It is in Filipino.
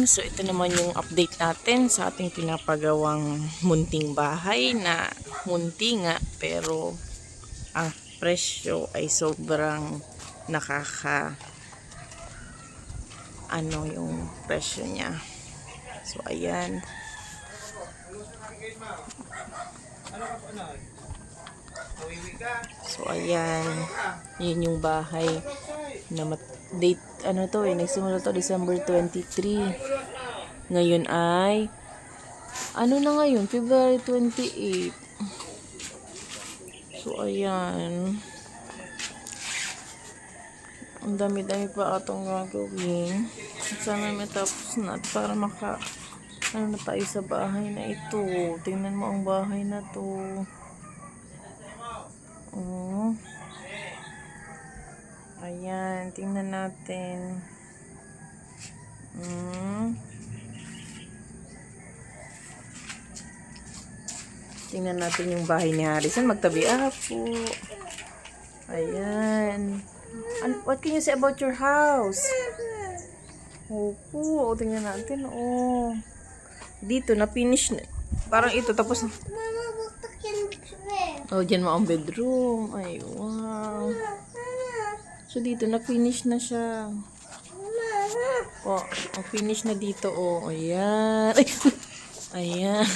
So ito naman yung update natin sa ating pinapagawang munting bahay na munti nga pero ang presyo ay sobrang yung presyo niya. So ayan. So ayan, yun yung bahay na date nagsimula to December 23. Ngayon ay February 28. So ayan, ang dami-dami pa atong gagawin. Sana matapos na para na tayo sa bahay na ito. Tingnan mo ang bahay na to. Oh. Ayan, tingnan natin. Tingnan natin yung bahay ni Harrison. Magtabi po. Ayan. What can you say about your house? Opo, tingnan natin. Oh. Dito, na-finish na. Parang ito, tapos dyan mo ang bedroom. Ay, wow. So, dito, na-finish na siya. Oh, ang finish na dito, oh. Ayan. Ayan.